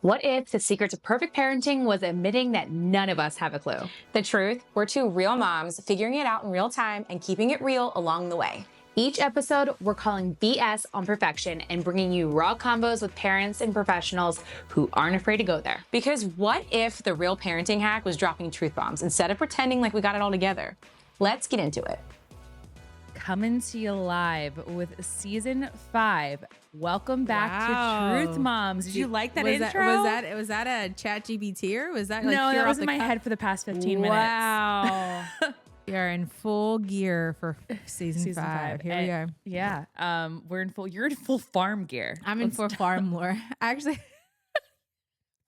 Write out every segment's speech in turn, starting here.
What if the secret to perfect parenting was admitting that none of us have a clue? The truth, we're two real moms figuring it out in real time and keeping it real along the way. Each episode, we're calling BS on perfection and bringing you raw combos with parents and professionals who aren't afraid to go there. Because what if the real parenting hack was dropping truth bombs instead of pretending like we got it all together? Let's get into it. Coming to you live with season 5. Welcome back to Truth Moms. Did you like that intro? Was that a chat GPT or was that like no, that was in my head for the past 15 minutes. Wow. We are in full gear for season 5. Here we are. Yeah. You're in full farm gear. I'm in full farm lore. Actually,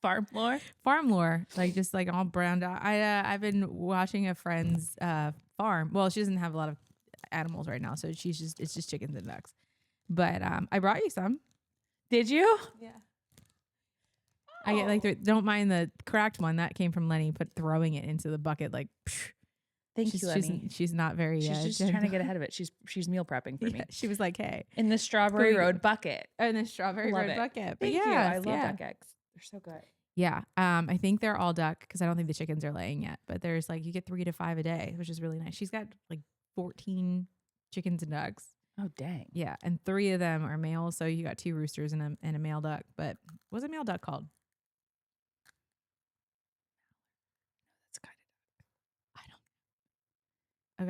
farm lore? Farm lore. Like just like all browned out. I've been watching a friend's farm. Well, she doesn't have a lot of animals right now, so it's just chickens and ducks. But I brought you some. Did you? Yeah. I get like don't mind the cracked one that came from Lenny, but throwing it into the bucket like. Psh, Thank you, Lenny. She's not very. She's just trying to get ahead of it. She's meal prepping for me. She was like, "Hey, in the Strawberry Road bucket." In the Strawberry Road bucket. But Thank you. I love duck eggs. They're so good. Yeah. I think they're all duck because I don't think the chickens are laying yet. But there's like you get 3 to 5 a day, which is really nice. She's got like 14 chickens and ducks. Oh dang. Yeah, and 3 of them are males, so you got 2 roosters and a male duck. But what's a male duck called? That's kind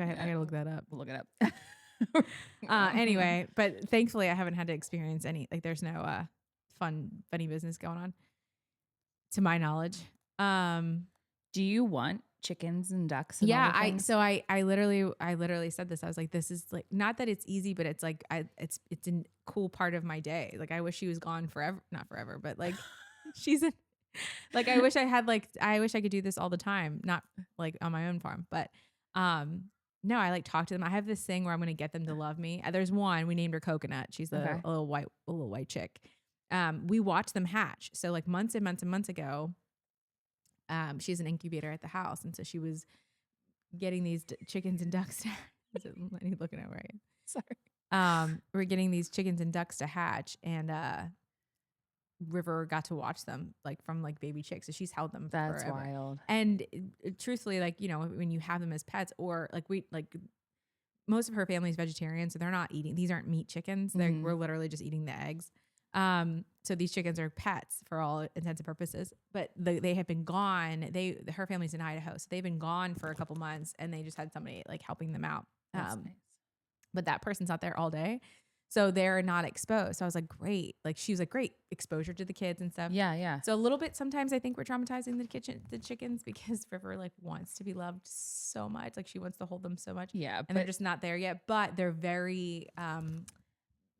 of. Okay, I gotta look that up. We'll look it up. Anyway, but thankfully I haven't had to experience any. Like, there's no funny business going on, to my knowledge. Do you want chickens and ducks? And yeah, I literally said this. I was like, this is like not that it's easy, but it's like it's a cool part of my day. Like I wish she was gone forever, not forever, but like she's in. Like I wish I could do this all the time, not like on my own farm, but no, I like talk to them. I have this thing where I'm going to get them to love me. There's one, we named her Coconut. She's a little white chick. We watched them hatch. So like months and months and months ago, she's an incubator at the house. And so she was getting these chickens and ducks. Lenny looking over at you. Sorry. We're getting these chickens and ducks to hatch, and River got to watch them like from like baby chicks. So she's held them That's forever. wild. And truthfully, like, you know, when you have them as pets, or like most of her family is vegetarian, so they're not eating. These aren't meat chickens. We're literally just eating the eggs. So these chickens are pets for all intents and purposes, but they have been gone. Her family's in Idaho, so they've been gone for a couple months, and they just had somebody like helping them out. That's nice. But that person's out there all day, so they're not exposed. So I was like, great. Like she was like, great exposure to the kids and stuff. Yeah, yeah. So a little bit, sometimes I think we're traumatizing the chickens because River like wants to be loved so much. Like she wants to hold them so much. Yeah. And they're just not there yet, but they're very,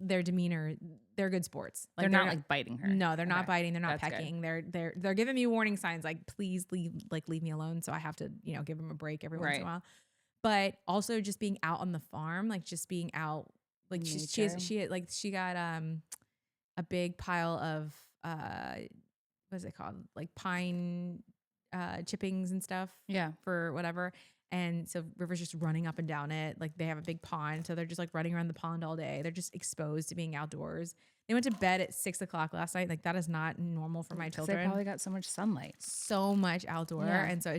their demeanor, they're good sports. Like they're not like biting her. No, they're not biting. They're not That's pecking. Good. They're giving me warning signs like, please leave me alone. So I have to, give them a break every once in a while. But also just being out on the farm, like just being out, like she got a big pile of what's it called, like pine chippings and stuff, for whatever. And so River's just running up and down it. Like they have a big pond, so they're just like running around the pond all day. They're just exposed to being outdoors. They went to bed at 6:00 last night. Like that is not normal for my children. They probably got so much sunlight, so much outdoor, and so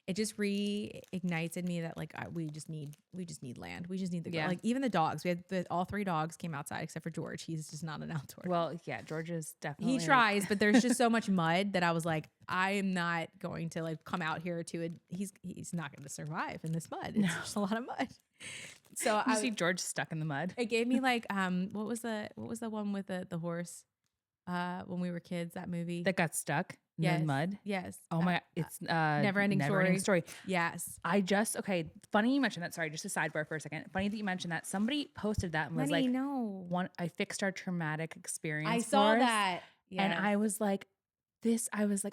it just reignites in me that like we just need land. We just need like even the dogs. We had all 3 dogs came outside except for George. He's just not an outdoor. Well, yeah, George is definitely. He tries, but there's just so much mud that I was like, I am not going to like come out here to he's not going to survive in this mud. It's just a lot of mud. So I see George stuck in the mud. It gave me like what was the one with the horse when we were kids, that movie that got stuck. Yes. In the mud. Yes. Oh my! It's Never Ending Story. Yes. Funny you mentioned that. Sorry, just a sidebar for a second. Funny that you mentioned that. Somebody posted that and was like, "No, I fixed our traumatic experience." I saw that, and I was like,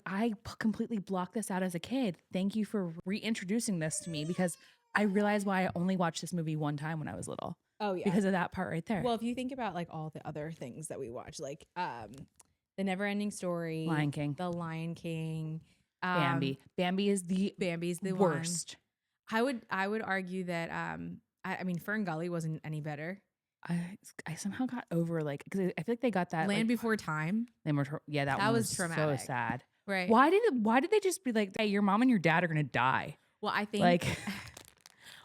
I completely blocked this out as a kid. Thank you for reintroducing this to me because I realized why I only watched this movie one time when I was little. Oh yeah, because of that part right there. Well, if you think about like all the other things that we watch, like The Never Ending Story, The Lion King, Bambi. Bambi's the worst. One. I would argue that I mean Fern Gully wasn't any better. I somehow got over like because I feel like they got that Land like Before Time. yeah, that That one was was traumatic. so sad. Right. Why did they just be like, hey, your mom and your dad are gonna die? Well, I think. Like,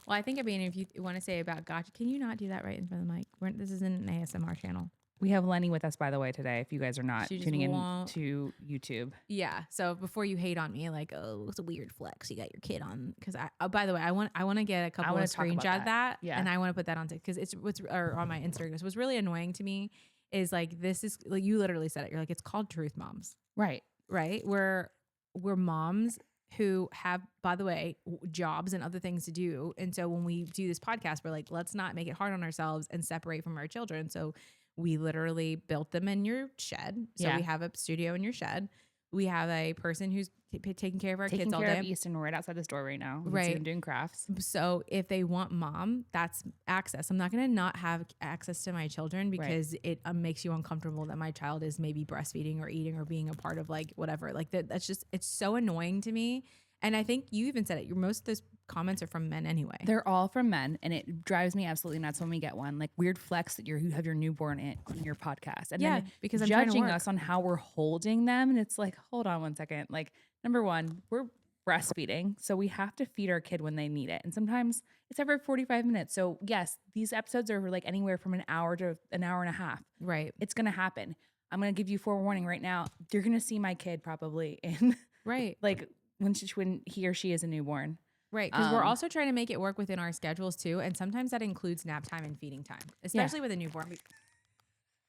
Well, I think, I mean, if you want to say about gotcha, can you not do that right in front of the mic? This isn't an ASMR channel. we have Lenny with us, by the way, today. If you guys are not She just tuning in won't- to YouTube, Yeah. So before you hate on me, like, oh, it's a weird flex. You got your kid on. Because by the way, I want to get a couple wanna of talk about screenshots of that. Yeah. And I want to put that on because it's or on my Instagram. What's really annoying to me is like, this is like, you literally said it. You're like, it's called truth moms, right? right? We're moms who have, by the way, jobs and other things to do. And so when we do this podcast, we're like, let's not make it hard on ourselves and separate from our children. So we literally built them in your shed. So Yeah. we have a studio in your shed. We have a person who's taking care of our Taking kids all care day. of Easton right outside this door right now. You can see Right. them doing crafts. So if they want mom, that's access. I'm not going to not have access to my children because it makes you uncomfortable that my child is maybe breastfeeding or eating or being a part of like whatever. Like that's just, it's so annoying to me. And I think you even said it. Most of those comments are from men anyway. They're all from men, and it drives me absolutely nuts when we get one like weird flex that you have your newborn in your podcast, and Yeah, then because I'm trying to judging work. us on how we're holding them, and it's like, hold on one second. Like, number one, we're breastfeeding, so we have to feed our kid when they need it, and sometimes it's every 45 minutes. So yes, these episodes are like anywhere from an hour to an hour and a half. Right. It's gonna happen. I'm gonna give you forewarning right now. You're gonna see my kid probably in Right. like when he or she is a newborn. Right. Because we're also trying to make it work within our schedules too. And sometimes that includes nap time and feeding time, especially with a newborn.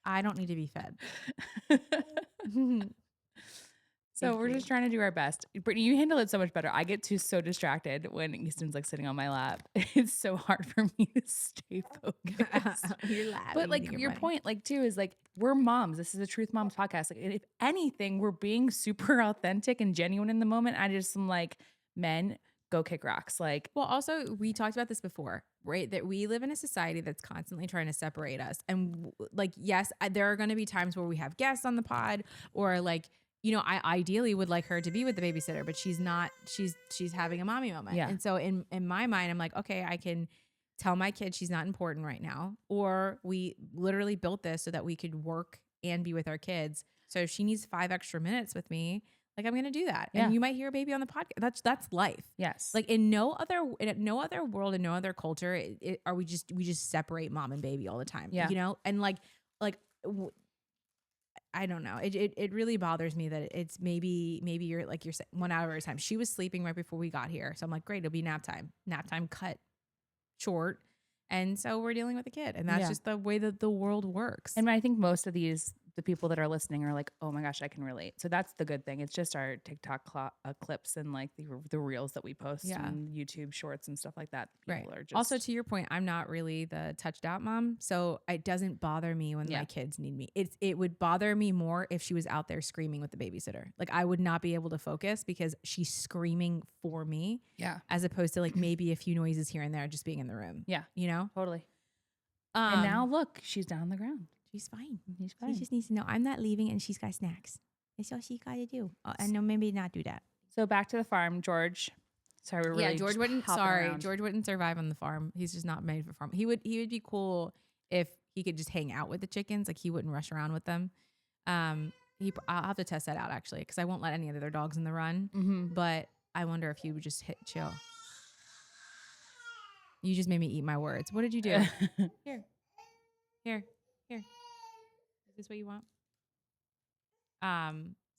I don't need to be fed. So Thank we're you. just trying to do our best. Brittany, you handle it so much better. I get so distracted when Easton's like sitting on my lap. It's so hard for me to stay focused. You're laughing. But like your point, like too, is like we're moms. This is a Truth Moms podcast. Like if anything, we're being super authentic and genuine in the moment. I just am like, men, go kick rocks. Like, Well, also, we talked about this before, right? That we live in a society that's constantly trying to separate us. And like, yes, there are going to be times where we have guests on the pod or like, you know, I ideally would like her to be with the babysitter, but she's not, she's having a mommy moment. Yeah. And so in my mind, I'm like, okay, I can tell my kid she's not important right now. Or we literally built this so that we could work and be with our kids. So if she needs 5 extra minutes with me, like I'm going to do that. Yeah. And you might hear a baby on the podcast. That's life. yes. Like in no other world, in no other culture, are we just separate mom and baby all the time. Yeah. You know? And I don't know. It really bothers me that it's maybe you're like you're 1 hour at a time. She was sleeping right before we got here. So I'm like, great, it'll be nap time. Nap time cut short. And so we're dealing with a kid. And that's just the way that the world works. And I think most of the people that are listening are like, oh my gosh, I can relate. So that's the good thing. It's just our TikTok clips and like the reels that we post and YouTube shorts and stuff like that. People are just Also, to your point, I'm not really the touched out mom. So it doesn't bother me when my kids need me. It would bother me more if she was out there screaming with the babysitter. Like I would not be able to focus because she's screaming for me. Yeah. As opposed to like maybe a few noises here and there just being in the room. Yeah. You know? Totally. And now look, she's down on the ground. She's fine. She's fine. She just needs to know I'm not leaving and she's got snacks. That's all she got to do. And no, maybe not do that. So back to the farm, George. Sorry, we're really George just wouldn't. hopping Sorry, around. George wouldn't survive on the farm. He's just not made for farm. He would be cool if he could just hang out with the chickens. Like he wouldn't rush around with them. I'll have to test that out actually because I won't let any of the other dogs in the run. Mm-hmm. But I wonder if he would just hit chill. You just made me eat my words. What did you do? Here. Is this what you want?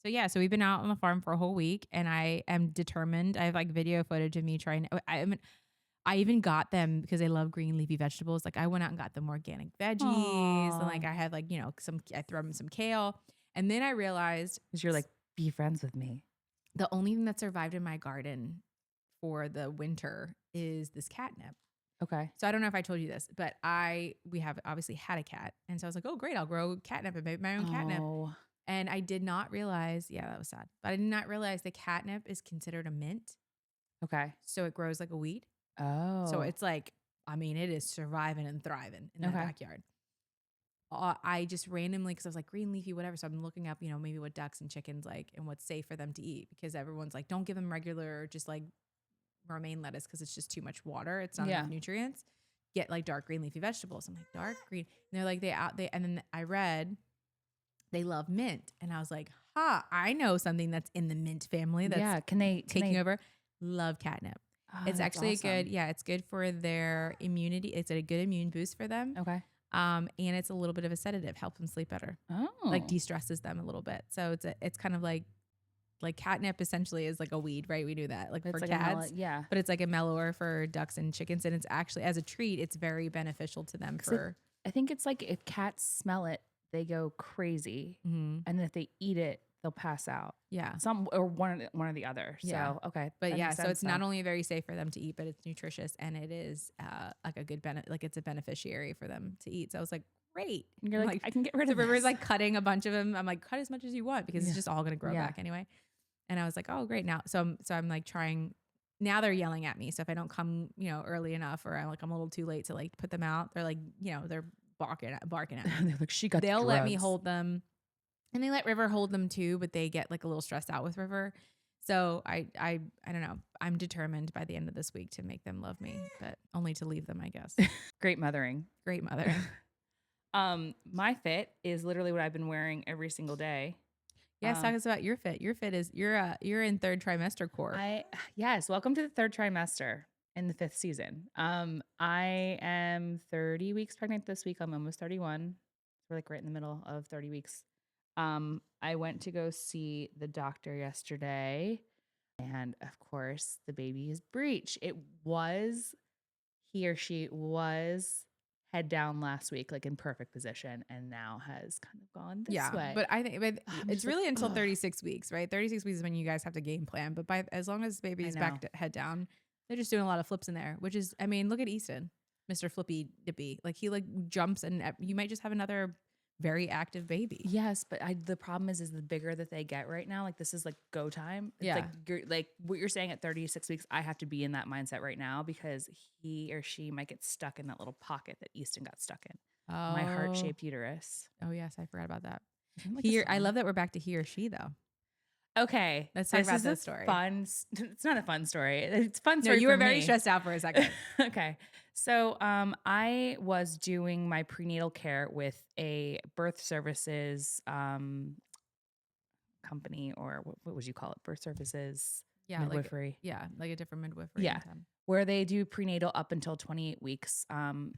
So yeah, so we've been out on the farm for a whole week and I am determined. I have like video footage of me trying. I even got them because they love green leafy vegetables. Like I went out and got them organic veggies and like I had like, you know, I threw them some kale. And then I realized Because you're like, be friends with me. the only thing that survived in my garden for the winter is this catnip. Okay. So I don't know if I told you this, but we have obviously had a cat. And so I was like, oh, great, I'll grow catnip and make my own catnip. Oh. And I did not realize, that was sad, but I did not realize the catnip is considered a mint. Okay. So it grows like a weed. Oh. So it's like, I mean, it is surviving and thriving in the backyard. I just randomly, because I was like green leafy, whatever. So I'm looking up, you know, maybe what ducks and chickens like and what's safe for them to eat because everyone's like, don't give them regular, just like romaine lettuce because it's just too much water. It's not enough nutrients. get like dark green leafy vegetables. I'm like, dark green. And they're like, and then I read they love mint. And I was like, I know something that's in the mint family that's Can they taking over. Love catnip. Oh, It's that's actually awesome. it's good for their immunity. It's a good immune boost for them. Okay. And it's a little bit of a sedative, helps them sleep better. Oh, Like de-stresses them a little bit. So it's kind of like catnip essentially is like a weed, right? We do that like it's for like cats, yeah. but it's like a mellower for ducks and chickens. And it's actually, as a treat, it's very beneficial to them for. I think it's like if cats smell it, they go crazy, Mhm. and then if they eat it, they'll pass out. Yeah. Some or one or the other. Yeah. So okay, But that yeah, makes so sense it's not now. only very safe for them to eat, but it's nutritious, and it is like a good like it's a beneficiary for them to eat. So I was like, great. And you're like, I can get rid So of River's this. like cutting a bunch of them. I'm like, cut as much as you want because Yeah. it's just all going to grow Yeah. back anyway. And I was like, oh, great. Now, so I'm like trying. Now they're yelling at me. So if I don't come, early enough, or I'm a little too late to like put them out, they're like, they're barking at me. They're like, she got. They'll let me drugs. hold them, and they let River hold them too, but they get like a little stressed out with River. So I don't know. I'm determined by the end of this week to make them love me, but only to leave them, I guess. Great mothering. Great mother. My fit is literally what I've been wearing every single day. Yes, talk us about your fit. Your fit is you're in third trimester core. Yes, welcome to the third trimester in the 5th season. I am 30 weeks pregnant this week. I'm almost 31. We're like right in the middle of 30 weeks. I went to go see the doctor yesterday, and of course, the baby is breech. He or she was head down last week, like in perfect position, and now has kind of gone this way. But I think I'm it's just really like, until ugh. 36 weeks, right? 36 weeks is when you guys have to game plan. But as long as the baby is I back know. head down, they're just doing a lot of flips in there, which is, I mean, look at Easton, Mr. Flippy Dippy. Like he like jumps, and you might just have another very active baby. Yes, but the problem is the bigger that they get right now, like this is like go time. It's Yeah. like like what you're saying at 36 weeks, I have to be in that mindset right now because he or she might get stuck in that little pocket that Easton got stuck in. My heart-shaped uterus. Oh yes, I forgot about that. Isn't it like He, a I song? love that we're back to he or she though. Okay, Let's talk about is this a story. It's not a fun story. It's a fun No, story. you were for very me. stressed out for a second. Okay. So I was doing my prenatal care with a birth services company, or what would you call it? Birth services, Yeah, midwifery. like a different midwifery. Yeah. Where they do prenatal up until 28 weeks.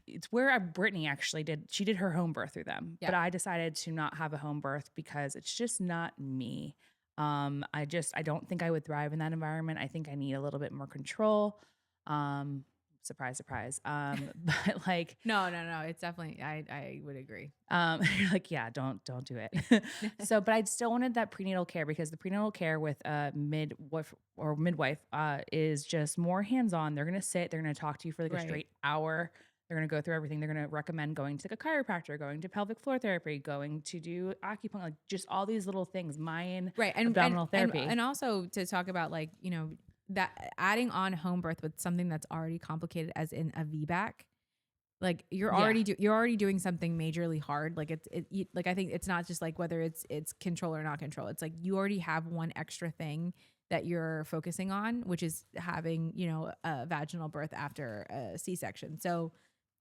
It's where Brittany actually did. She did her home birth through them, Yeah. but I decided to not have a home birth because it's just not me. I don't think I would thrive in that environment. I think I need a little bit more control. Surprise, surprise. But like, No. It's definitely, I would agree. you're like, yeah, don't do it. So, but I still wanted that prenatal care because the prenatal care with a midwife is just more hands-on. They're going to sit, they're going to talk to you for like a Right. straight hour. They're going to go through everything. They're going to recommend going to like a chiropractor, going to pelvic floor therapy, going to do acupuncture, like just all these little things. Mine, Right. And abdominal therapy. And also to talk about like, that adding on home birth with something that's already complicated as in a VBAC, like you're already doing something majorly hard. Like like I think it's not just like whether it's control or not control. It's like you already have one extra thing that you're focusing on, which is having, a vaginal birth after a C-section. So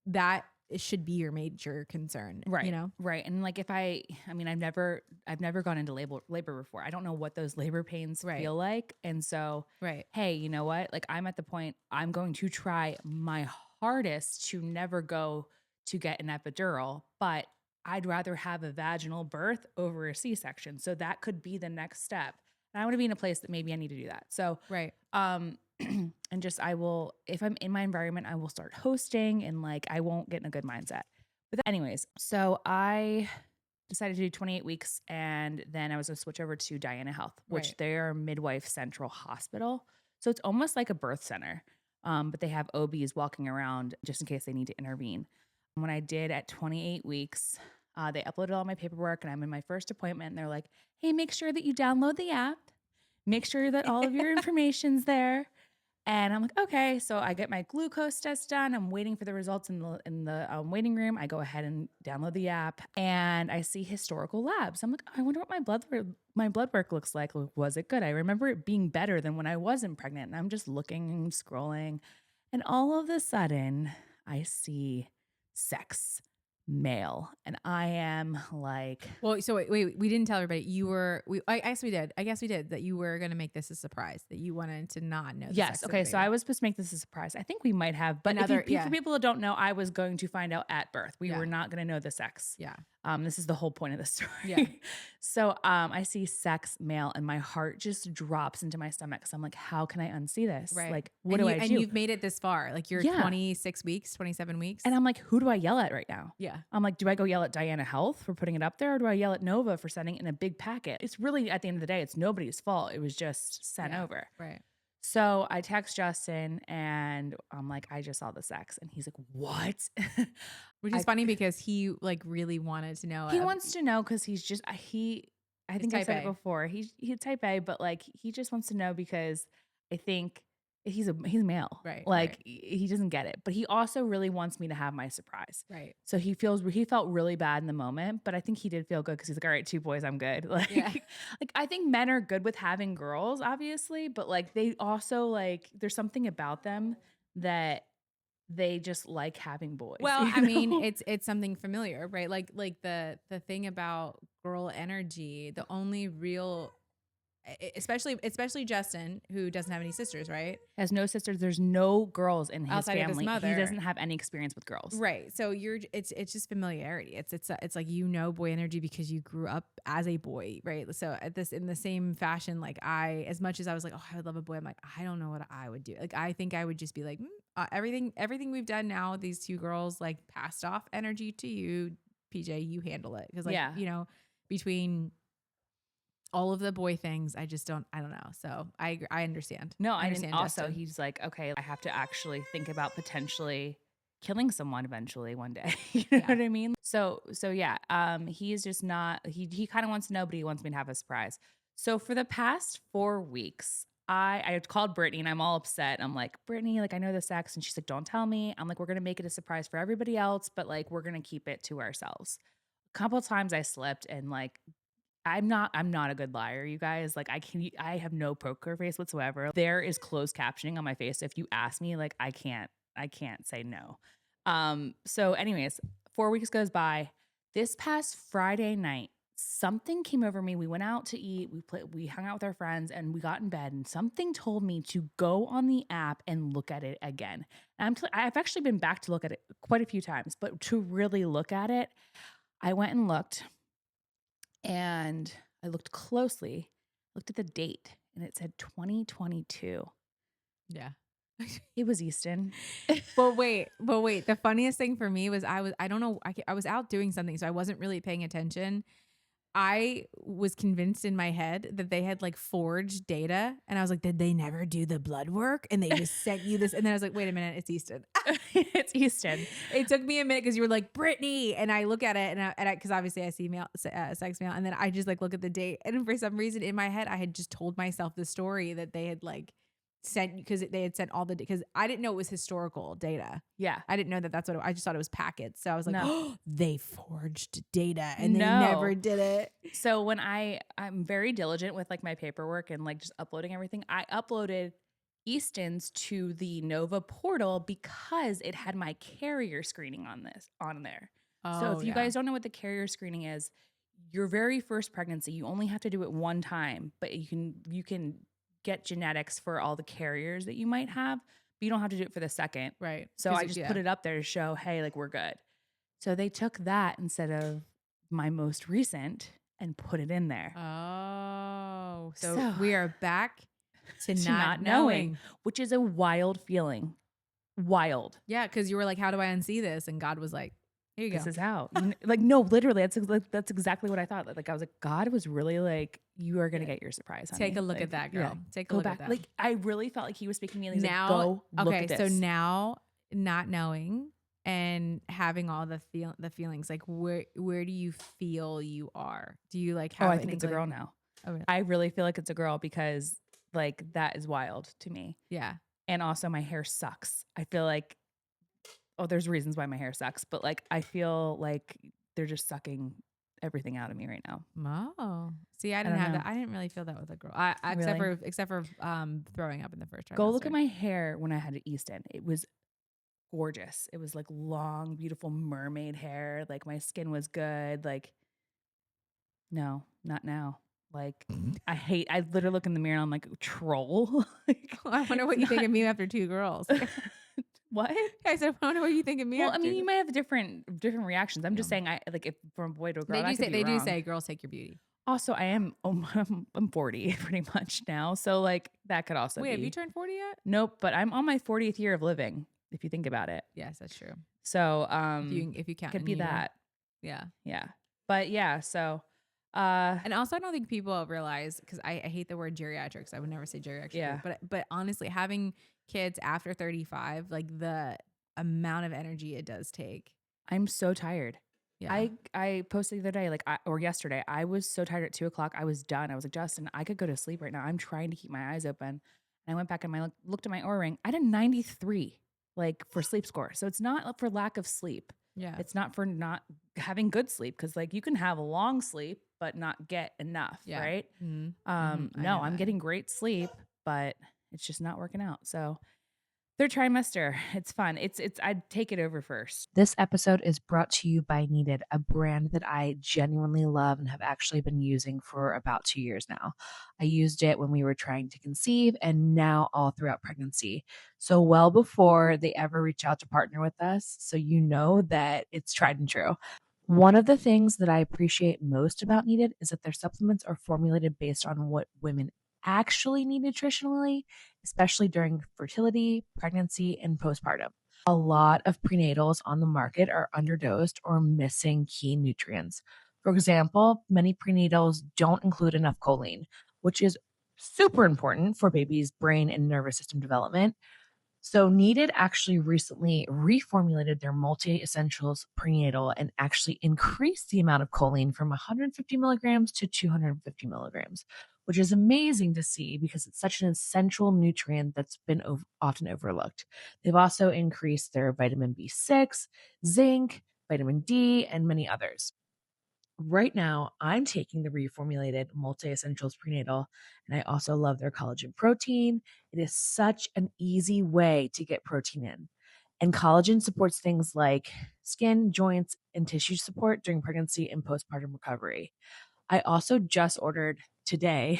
that should be your major concern, right? Right. And like I've never gone into labor before. I don't know what those labor pains feel like. And so, hey, you know what? Like I'm at the point I'm going to try my hardest to never go to get an epidural, but I'd rather have a vaginal birth over a C-section. So that could be the next step. And I want to be in a place that maybe I need to do that. So, and just, if I'm in my environment, I will start hosting and like, I won't get in a good mindset. But anyways, so I decided to do 28 weeks and then I was going to switch over to Diana Health, which they're midwife central hospital. So it's almost like a birth center. But they have OBs walking around just in case they need to intervene. When I did at 28 weeks, they uploaded all my paperwork and I'm in my first appointment and they're like, hey, make sure that you download the app. Make sure that all of your information's there. And I'm like, okay. So I get my glucose test done. I'm waiting for the results in the waiting room. I go ahead and download the app and I see historical labs. I'm like, oh, I wonder what my blood work looks like. Was it good? I remember it being better than when I wasn't pregnant. And I'm just looking and scrolling. And all of a sudden, I see sex male. And I am like, Well, so wait, we didn't tell everybody I guess we did. I guess we did that you were going to make this a surprise, that you wanted to not know. The yes. sex of Okay. the So baby. I was supposed to make this a surprise. I think we might have, but Another- if you, for people that don't know, I was going to find out at birth. We Yeah. were not going to know the sex. Yeah. This is the whole point of the story. Yeah. So I see sex male and my heart just drops into my stomach. So I'm like, how can I unsee this? Right. Like, what and do you, I and do? you've made it this far. Like you're Yeah. 26 weeks, 27 weeks. And I'm like, who do I yell at right now? yeah. I'm like, do I go yell at Diana Health for putting it up there? Or do I yell at Nova for sending it in a big packet? It's really, at the end of the day, it's nobody's fault. It was just sent Yeah. over. Right. So I text Justin and I'm like, I just saw the sex. And he's like, what? Which is funny because he like really wanted to know. He wants to know because he's just, I think I type said A. it before. He's type A, but like, he just wants to know because I think he's male. Right, Like right. he doesn't get it, but he also really wants me to have my surprise. Right. So he felt really bad in the moment, but I think he did feel good because he's like, all right, 2 boys, I'm good. Like, Yeah. like I think men are good with having girls, obviously, but like they also like, there's something about them that they just like having boys. Well, you I mean, know? it's something familiar, right? Like the thing about girl energy, the only real, especially Justin, who doesn't have any sisters, right? Has no sisters. There's no girls in his Outside of his family. mother. He doesn't have any experience with girls. Right. So it's just familiarity. It's like, boy energy because you grew up as a boy, right? So in the same fashion, like as much as I was like, oh, I would love a boy, I'm like, I don't know what I would do. Like, I think I would just be like, everything we've done now, these 2 girls like passed off energy to you, PJ, you handle it. Cause like, Yeah. Between all of the boy things, I don't know. So I understand. No, I understand. Also, Justin. he's like, okay, I have to actually think about potentially killing someone eventually one day. You know what I mean? So yeah, he's just not, he kind of wants to know, but he wants me to have a surprise. So for the past 4 weeks, I called Brittany and I'm all upset. I'm like, Brittany, like I know the sex. And she's like, don't tell me. I'm like, we're going to make it a surprise for everybody else, but like, we're going to keep it to ourselves. A couple of times I slipped and like, I'm not a good liar, you guys. Like I have no poker face whatsoever. There is closed captioning on my face. So if you ask me, like I can't say no. So anyways, 4 weeks goes by. This past Friday night, something came over me. We went out to eat. We hung out with our friends and we got in bed and something told me to go on the app and look at it again. And I've actually been back to look at it quite a few times, but to really look at it, I went and looked. And I looked closely, looked at the date, and it said 2022. Yeah. It was Easton. But wait. The funniest thing for me was I was out doing something, so I wasn't really paying attention. I was convinced in my head that they had like forged data, and I was like, did they never do the blood work? And they just sent you this, and then I was like, wait a minute, it's Easton. It's Easton. It took me a minute because you were like Brittany, and I look at it, and I because obviously I see sex mail, and then I just like look at the date, and for some reason in my head I had just told myself the story that they had like sent because they had sent all the because I didn't know it was historical data. Yeah. I didn't know that that's what I just thought it was packets. So I was like, No. oh, they forged data and they No. never did it. So when I'm very diligent with like my paperwork and like just uploading everything, I uploaded Easton's to the Nova portal because it had my carrier screening on there. So if you guys don't know what the carrier screening is, your very first pregnancy, you only have to do it one time, but you can get genetics for all the carriers that you might have, but you don't have to do it for the second. Right. So I just put it up there to show, hey, like we're good. So they took that instead of my most recent and put it in there. Oh, so we are back to not knowing, which is a wild feeling. Wild. Yeah, because you were like, how do I unsee this? And God was like, here you go. This is how. Like, no, literally, that's exactly what I thought. Like, I was like, God was really like, you are gonna get your surprise. Honey. Take a look like, at that, girl. Yeah. Take a look at that. Like, I really felt like he was speaking to me. And he's now, like, go look at this. So now, not knowing and having all the feelings, like where do you feel you are? Do you like have? I think it's a girl now. Oh, really? I really feel like it's a girl because like that is wild to me. Yeah. And also my hair sucks. I feel like, there's reasons why my hair sucks, but like I feel like they're just sucking everything out of me right now. Oh, see, I didn't have that. I didn't really feel that with a girl. Except for throwing up in the first trimester. Go look at my hair when I had Easton. It was gorgeous. It was like long, beautiful mermaid hair. Like my skin was good. Like, no, not now. Like I literally look in the mirror and I'm like, troll. Like, I wonder what it's you think not- of me after 2 girls. What? I said, I wonder what you think of me Well, after I mean, 2 you might have different reactions. I'm just Yeah. saying, I like if from a boy to a girl, They that do could say be wrong. girls take your beauty. Also, I am I'm 40 pretty much now, so like that could also Wait, be. have you turned 40 yet? Nope, but I'm on my 40th year of living, if you think about it. Yes, that's true. So If you count could in be utero. that. Yeah. Yeah. But yeah, so And also, I don't think people realize, because I hate the word geriatrics. I would never say geriatrics. Yeah. But honestly, having kids after 35, like the amount of energy it does take. I'm so tired. Yeah. I posted the other day, or yesterday, I was so tired at 2:00. I was done. I was like, Justin, I could go to sleep right now. I'm trying to keep my eyes open. And I went back and looked at my Oura ring. I had a 93 like for sleep score. So it's not for lack of sleep. Yeah. It's not for not having good sleep, because like you can have a long sleep but not get enough, Yeah. right? Mhm. Mhm. I No, know I'm that. getting great sleep, but it's just not working out. So third trimester, it's fun. I'd take it over first. This episode is brought to you by Needed, a brand that I genuinely love and have actually been using for about 2 years now. I used it when we were trying to conceive and now all throughout pregnancy. So well before they ever reach out to partner with us, so you know that it's tried and true. One of the things that I appreciate most about Needed is that their supplements are formulated based on what women actually need nutritionally, especially during fertility, pregnancy, and postpartum. A lot of prenatals on the market are underdosed or missing key nutrients. For example, many prenatals don't include enough choline, which is super important for baby's brain and nervous system development. So, Needed actually recently reformulated their multi essentials prenatal and actually increased the amount of choline from 150 milligrams to 250 milligrams, which is amazing to see because it's such an essential nutrient that's been often overlooked. They've also increased their vitamin B6, zinc, vitamin D, and many others. Right now, I'm taking the reformulated multi essentials prenatal, and I also love their collagen protein. It is such an easy way to get protein in. And collagen supports things like skin, joints, and tissue support during pregnancy and postpartum recovery. I also just ordered today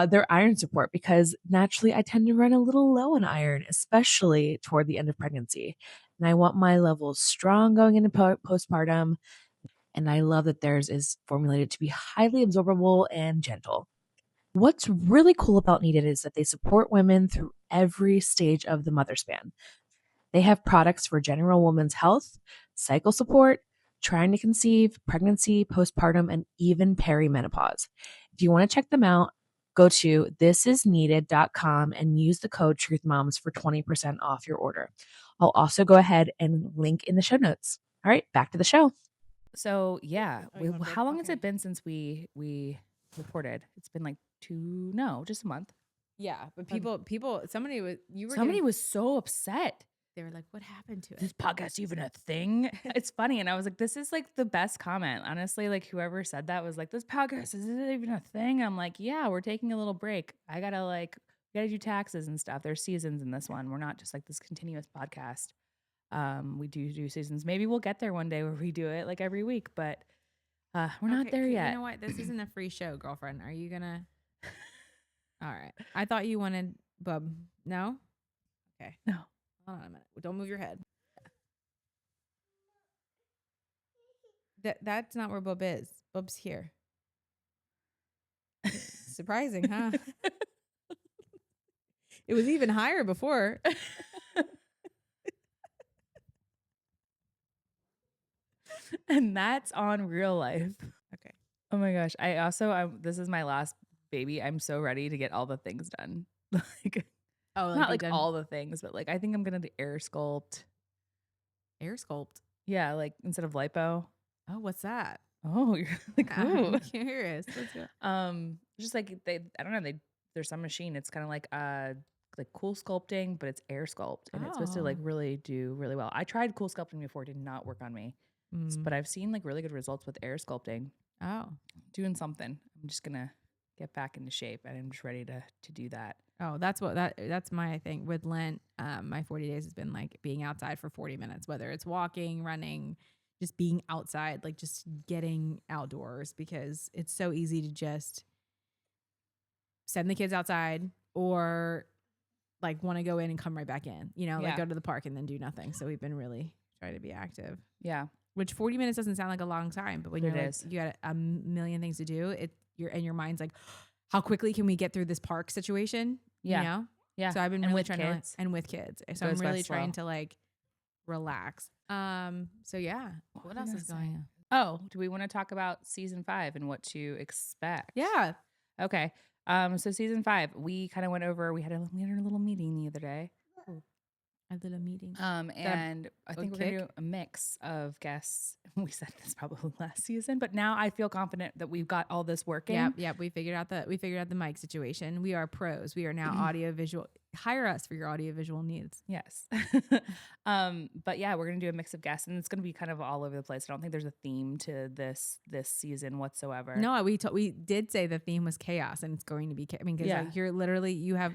their iron support because naturally I tend to run a little low on iron, especially toward the end of pregnancy. And I want my levels strong going into postpartum. And I love that theirs is formulated to be highly absorbable and gentle. What's really cool about Needed is that they support women through every stage of the mother span. They have products for general women's health, cycle support, trying to conceive, pregnancy, postpartum, and even perimenopause. If you want to check them out, go to thisisneeded.com and use the code TruthMoms for 20% off your order. I'll also go ahead and link in the show notes. All right, back to the show. So yeah, Oh, you want how long has okay. it been since we recorded? It's been like just a month. Yeah, but people, somebody Was so upset. they were like, what happened to This it? podcast even a thing? It's funny, and I was like, this is like the best comment, honestly. Like whoever said that was like, this podcast is it even a thing? I'm like, yeah, we're taking a little break. We gotta do taxes and stuff. There's seasons in this one. We're not just like this continuous podcast. We do seasons. Maybe we'll get there one day where we do it like every week, but we're not there yet. You know what? This isn't a free show, girlfriend. Are you gonna? All right. I thought you wanted bub. No. Okay. No. Hold on a minute. Don't move your head. That's not where Bub is. Bub's here. Surprising, huh? It was even higher before. And that's on real life. Okay. Oh my gosh. This is my last baby. I'm so ready to get all the things done. Like, Oh, not like all the things, but like I think I'm gonna do air sculpt. Air sculpt. Yeah, like instead of lipo. Oh, what's that? Oh, you're like, ooh. I'm curious. Let's go. Just like I don't know, there's some machine. It's kind of like cool sculpting, but it's air sculpt, and it's supposed to like Oh. really do really well. I tried cool sculpting before, it did not work on me, but I've seen like really good results with air sculpting. Oh. Doing something. I'm just gonna get back into shape, and I'm just ready to do that. Oh, that's my thing with Lent. My 40 days has been like being outside for 40 minutes, whether it's walking, running, just being outside, like just getting outdoors, because it's so easy to just send the kids outside or like want to go in and come right back in, like go to the park and then do nothing. So we've been really trying to be active. Yeah. Which 40 minutes doesn't sound like a long time, but when you got a million things to do, your mind's like, how quickly can we get through this park situation? Yeah. Yeah. So I've been And really with trying kids. and with kids. So I'm really trying to like relax. So yeah. What else is going on? Oh, do we want to talk about season 5 and what to expect? Yeah. Okay. So season 5, we kind of went over, we had a little meeting the other day. A little meeting. And I think we're going to do a mix of guests. We said this probably last season, but now I feel confident that we've got all this working. Yep. We figured out the mic situation. We are pros. We are now audio visual. Hire us for your audio visual needs. Yes. But yeah, we're going to do a mix of guests, and it's going to be kind of all over the place. I don't think there's a theme to this season whatsoever. No, we did say the theme was chaos, and it's going to be, because like you're literally, you have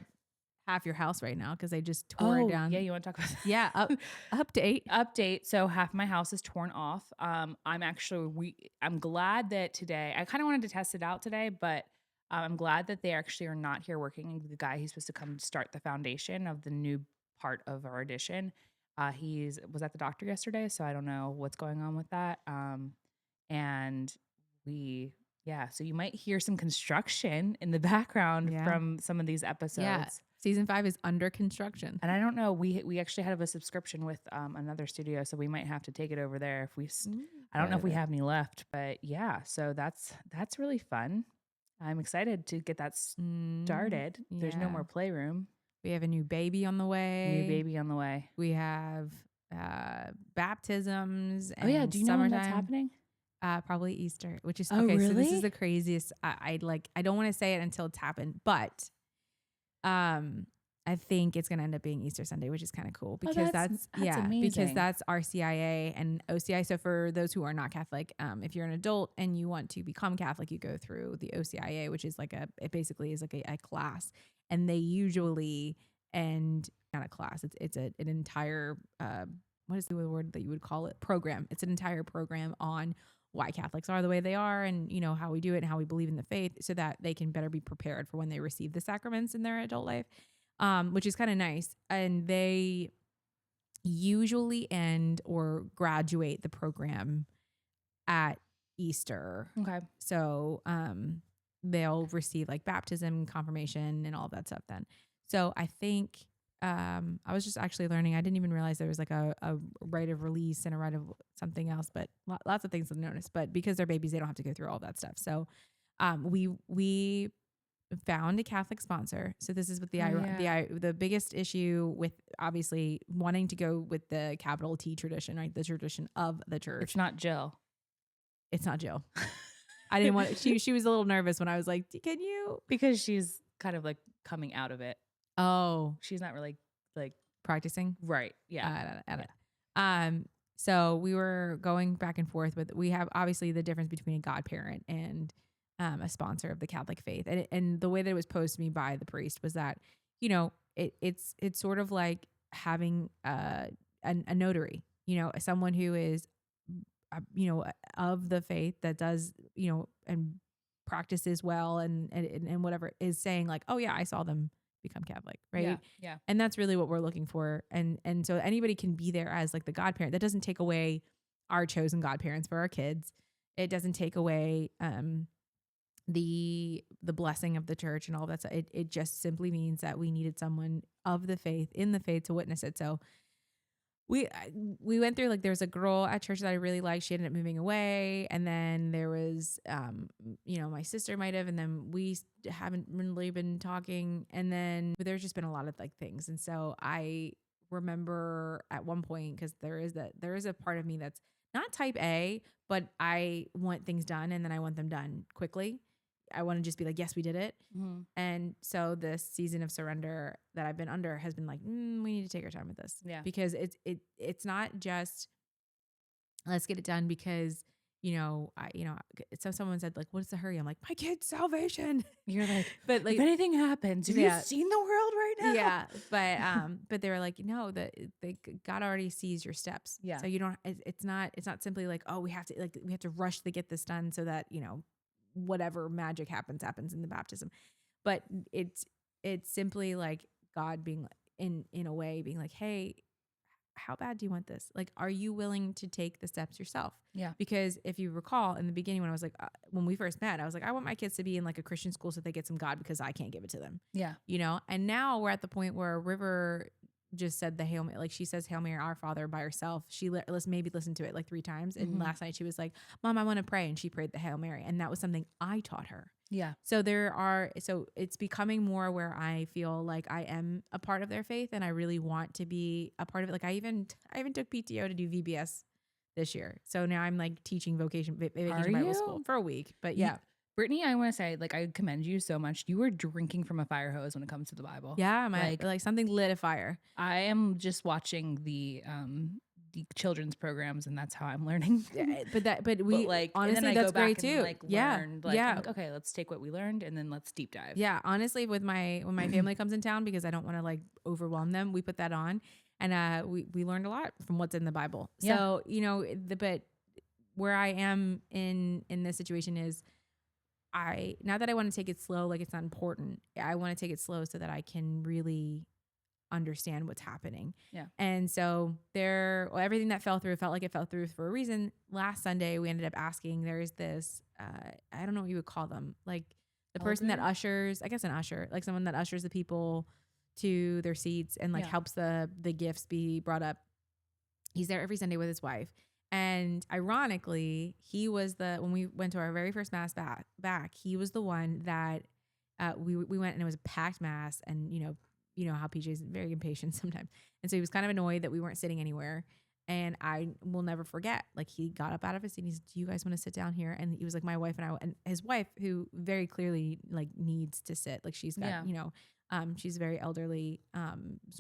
half your house right now because they just tore it down. Yeah, you want to talk about that? Yeah, update. So half my house is torn off. I'm glad that today, I kind of wanted to test it out today, but I'm glad that they actually are not here working. The guy who's supposed to come start the foundation of the new part of our addition, he was at the doctor yesterday, so I don't know what's going on with that. So you might hear some construction in the background from some of these episodes. Yeah. Season 5 is under construction. And I don't know, we actually have a subscription with another studio, so we might have to take it over there if we I don't know if we have any left, but yeah, so that's really fun. I'm excited to get that started. There's no more playroom. We have a new baby on the way. We have baptisms. Oh yeah, do you know when that's happening? Probably Easter, which is okay. Really? So this is the craziest. I don't want to say it until it's happened, but I think it's going to end up being Easter Sunday, which is kind of cool because that's amazing. Because that's RCIA and OCI. So for those who are not Catholic, if you're an adult and you want to become Catholic, you go through the OCIA, which is it basically is like a class, and they usually end not a class. It's an entire what is the word that you would call it? Program. It's an entire program on why Catholics are the way they are, and how we do it and how we believe in the faith, so that they can better be prepared for when they receive the sacraments in their adult life, which is kind of nice. And they usually end or graduate the program at Easter. Okay. So they'll receive like baptism, confirmation, and all of that stuff then. So I think I was just actually learning. I didn't even realize there was like a rite of release and a rite of something else, but lots of things to notice. But because they're babies, they don't have to go through all that stuff. So we found a Catholic sponsor. So this is what the biggest issue with obviously wanting to go with the capital T tradition, right? The tradition of the church. It's not Jill. I didn't want she was a little nervous when I was like, can you? Because she's kind of like coming out of it. Oh, she's not really like practicing. Right. Yeah. So we were going back and forth we have obviously the difference between a godparent and a sponsor of the Catholic faith. And the way that it was posed to me by the priest was that, it's sort of like having a notary, someone who is, of the faith that does, and practices well and whatever, is saying like, oh yeah, I saw them become Catholic, right? Yeah. And that's really what we're looking for. And so anybody can be there as like the godparent. That doesn't take away our chosen godparents for our kids. It doesn't take away the blessing of the church and all of that stuff. It just simply means that we needed someone of the faith, in the faith, to witness it. So we went through, like, there was a girl at church that I really liked. She ended up moving away. And then there was, my sister might have, and then we haven't really been talking. And then there's just been a lot of like things. And so I remember at one point, cause there is a part of me that's not type A, but I want things done. And then I want them done quickly. I want to just be like, yes, we did it. Mm-hmm. And so this season of surrender that I've been under has been like, we need to take our time with this. Yeah. Because it's not just let's get it done because, so someone said like, what's the hurry? I'm like, my kid's salvation. You're like, But like, if anything happens, have Yeah. you seen the world right now? yeah. But they were like, no, God already sees your steps. Yeah. So you don't, it's not simply like, oh, we have to rush to get this done so that, whatever magic happens in the baptism. But it's simply like God being in a way being like, hey, how bad do you want this? Like, are you willing to take the steps yourself? Yeah. Because if you recall in the beginning, when I was like, when we first met, I was like, I want my kids to be in like a Christian school so they get some God because I can't give it to them. Yeah. And now we're at the point where River just said the Hail Mary, like she says Hail Mary, Our Father by herself. She maybe listened to it like 3 times. And last night she was like, Mom, I want to pray. And she prayed the Hail Mary. And that was something I taught her. Yeah. So it's becoming more where I feel like I am a part of their faith and I really want to be a part of it. Like I even took PTO to do VBS this year. So now I'm like teaching Vacation Bible School for a week. But yeah. Brittany, I want to say, like, I commend you so much. You are drinking from a fire hose when it comes to the Bible. Yeah. Like something lit a fire. I am just watching the children's programs, and that's how I'm learning. Yeah, but like honestly, that's great too. Learn, I'm like, okay, let's take what we learned and then let's deep dive. Yeah, honestly, when my family comes in town, because I don't want to like overwhelm them, we put that on, and we learned a lot from what's in the Bible. So but where I am in this situation is, not that I want to take it slow, like it's not important. I want to take it slow so that I can really understand what's happening. Yeah. And so everything that fell through felt like it fell through for a reason. Last Sunday we ended up asking, there's this I don't know what you would call them, like the person that ushers, I guess an usher, like someone that ushers the people to their seats and like helps the gifts be brought up. He's there every Sunday with his wife. And ironically, he was when we went to our very first mass back, he was the one that we went, and it was a packed mass, and you know how PJ is very impatient sometimes. And so he was kind of annoyed that we weren't sitting anywhere. And I will never forget, like he got up out of his seat and he said, do you guys want to sit down here? And he was like, my wife and I, and his wife, who very clearly like needs to sit, like she's got, she's very elderly,